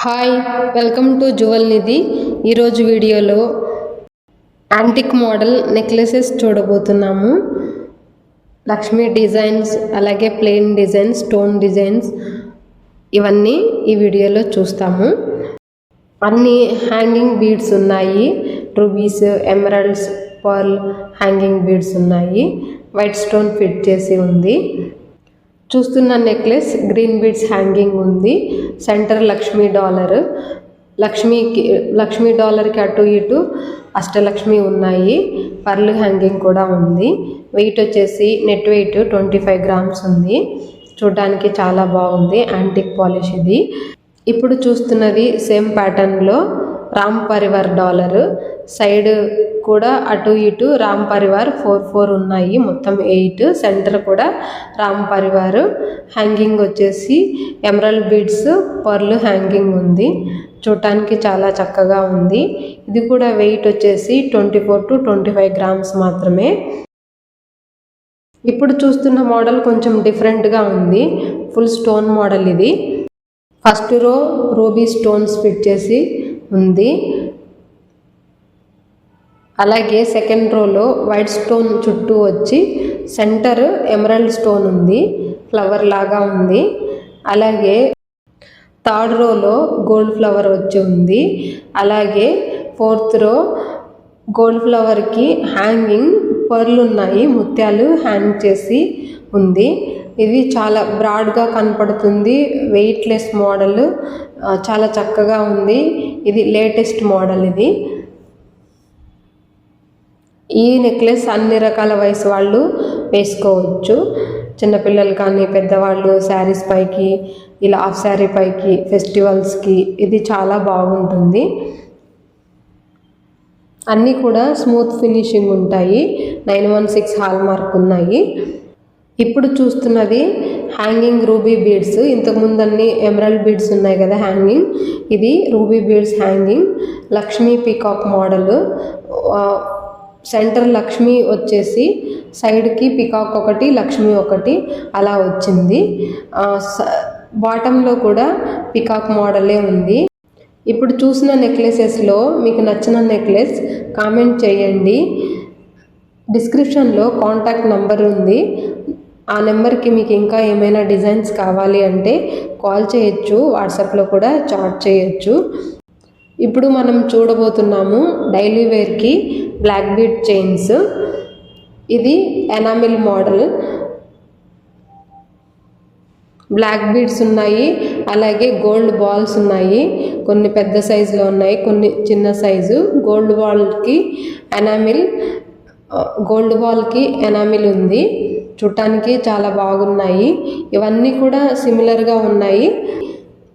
Hi, welcome to jewel Nidhi. ఈరోజు వీడియోలో antique model necklaces చూడబోతున్నాము. లక్ష్మీ డిజైన్స్, అలాగే ప్లెయిన్ డిజైన్స్, స్టోన్ డిజైన్స్ ఇవన్నీ ఈ వీడియోలో చూస్తాము. అన్ని హ్యాంగింగ్ బీడ్స్ ఉన్నాయి. Rubies, emeralds, pearl hanging beads ఉన్నాయి. వైట్ స్టోన్ ఫిట్ చేసి ఉంది. చూస్తున్న నెక్లెస్ గ్రీన్ బీడ్స్ హ్యాంగింగ్ ఉంది. Center Lakshmi dollar. లక్ష్మీ డాలర్కి అటు ఇటు అష్టలక్ష్మి ఉన్నాయి. పర్ల్ హ్యాంగింగ్ కూడా ఉంది. వెయిట్ వచ్చేసి నెట్ వెయిట్ 25 grams ఉంది. చూడడానికి చాలా బాగుంది. యాంటిక్ పాలిష్ ఇది. ఇప్పుడు చూస్తున్నది సేమ్ ప్యాటర్న్లో రామ్ పరివార్ డాలర్. సైడ్ కూడా అటు ఇటు రామ్ పరివార్ 4 ఉన్నాయి. మొత్తం 8. సెంటర్ కూడా రామ్ పరివార్. హ్యాంగింగ్ వచ్చేసి ఎమరల్డ్ బీడ్స్, పర్ల్ హ్యాంగింగ్ ఉంది. చూడటానికి చాలా చక్కగా ఉంది. ఇది కూడా వెయిట్ వచ్చేసి 24 to 25 grams మాత్రమే. ఇప్పుడు చూస్తున్న మోడల్ కొంచెం డిఫరెంట్గా ఉంది. ఫుల్ స్టోన్ మోడల్ ఇది. First row ruby stones fit చేసి ఉంది. అలాగే సెకండ్ రోలో వైట్ స్టోన్ చుట్టూ వచ్చి సెంటర్ ఎమరల్డ్ స్టోన్ ఉంది. ఫ్లవర్ లాగా ఉంది. అలాగే థర్డ్ రోలో గోల్డ్ ఫ్లవర్ వచ్చి ఉంది. అలాగే ఫోర్త్ రో గోల్డ్ ఫ్లవర్కి హ్యాంగింగ్ పర్ల్ ఉన్నాయి. ముత్యాలు హ్యాంగ్ చేసి ఉంది. ఇది చాలా బ్రాడ్గా కనపడుతుంది. వెయిట్లెస్ మోడల్, చాలా చక్కగా ఉంది. ఇది లేటెస్ట్ మోడల్. ఇది ఈ నెక్లెస్ అన్ని రకాల వయసు వాళ్ళు వేసుకోవచ్చు. చిన్నపిల్లలు కానీ పెద్దవాళ్ళు శారీస్ పైకి, ఇలా హాఫ్ శారీ పైకి, ఫెస్టివల్స్కి ఇది చాలా బాగుంటుంది. అన్నీ కూడా స్మూత్ ఫినిషింగ్ ఉంటాయి. 916 హాల్ మార్క్ ఉన్నాయి. ఇప్పుడు చూస్తున్నది హ్యాంగింగ్ రూబీ బీడ్స్. ఇంతకుముందు అన్ని ఎమరల్డ్ బీడ్స్ ఉన్నాయి కదా హ్యాంగింగ్. ఇది ruby beads hanging. Lakshmi peacock model. Centre Lakshmi వచ్చేసి సైడ్కి పికాక్ ఒకటి, లక్ష్మి ఒకటి అలా వచ్చింది. బాటంలో కూడా పికాక్ మోడలే ఉంది. ఇప్పుడు చూసిన నెక్లెసెస్లో మీకు నచ్చిన నెక్లెస్ కామెంట్ చేయండి. డిస్క్రిప్షన్లో కాంటాక్ట్ నెంబర్ ఉంది. ఆ నెంబర్కి మీకు ఇంకా ఏమైనా డిజైన్స్ కావాలి అంటే కాల్ చేయొచ్చు. వాట్సాప్లో కూడా చాట్ చేయొచ్చు. ఇప్పుడు మనం చూడబోతున్నాము డైలీ వేర్కి బ్లాక్ బీడ్ చైన్స్. ఇది ఎనామిల్ మోడల్. బ్లాక్ బీడ్స్ ఉన్నాయి. అలాగే గోల్డ్ బాల్స్ ఉన్నాయి. కొన్ని పెద్ద సైజులో ఉన్నాయి, కొన్ని చిన్న సైజు. గోల్డ్ బాల్కి ఎనామిల్ ఉంది. చూడటానికి చాలా బాగున్నాయి. ఇవన్నీ కూడా సిమిలర్గా ఉన్నాయి.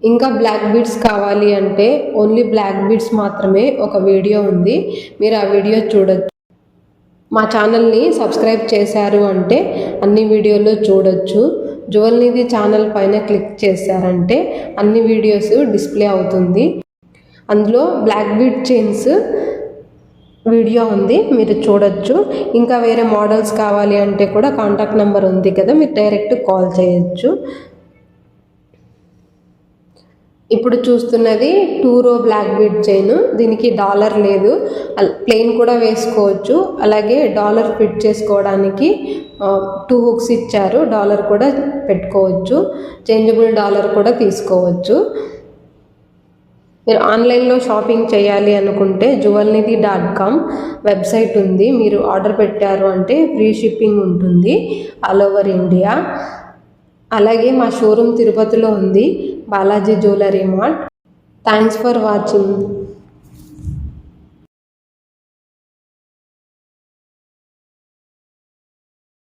ఇంకా బ్లాక్ బీడ్స్ కావాలి అంటే ఓన్లీ బ్లాక్ బీడ్స్ మాత్రమే ఒక వీడియో ఉంది. మీరు ఆ వీడియో చూడొచ్చు. మా ఛానల్ని సబ్స్క్రైబ్ చేశారు అంటే అన్ని వీడియోలు చూడొచ్చు. జ్యువెల్ నిధి ఛానల్ పైన క్లిక్ చేశారంటే అన్ని వీడియోస్ డిస్ప్లే అవుతుంది. అందులో బ్లాక్ బీడ్ చైన్స్ వీడియో ఉంది, మీరు చూడొచ్చు. ఇంకా వేరే మోడల్స్ కావాలి అంటే కూడా కాంటాక్ట్ నెంబర్ ఉంది కదా, మీరు డైరెక్ట్ కాల్ చేయొచ్చు. ఇప్పుడు చూస్తున్నది 2 రో బ్లాక్ బీడ్ చైన్. దీనికి డాలర్ లేదు, ప్లెయిన్ కూడా వేసుకోవచ్చు. అలాగే డాలర్ ఫిట్ చేసుకోవడానికి 2 హుక్స్ ఇచ్చారు. డాలర్ కూడా పెట్టుకోవచ్చు. చేంజబుల్ డాలర్ కూడా తీసుకోవచ్చు. మీరు ఆన్లైన్లో షాపింగ్ చేయాలి అనుకుంటే jewelnidhi.com వెబ్సైట్ ఉంది. మీరు ఆర్డర్ పెట్టారు అంటే ఫ్రీ షిప్పింగ్ ఉంటుంది ఆల్ ఓవర్ ఇండియా. అలాగే మా షోరూమ్ తిరుపతిలో ఉంది, Balaji jewellery mart. Thanks for watching.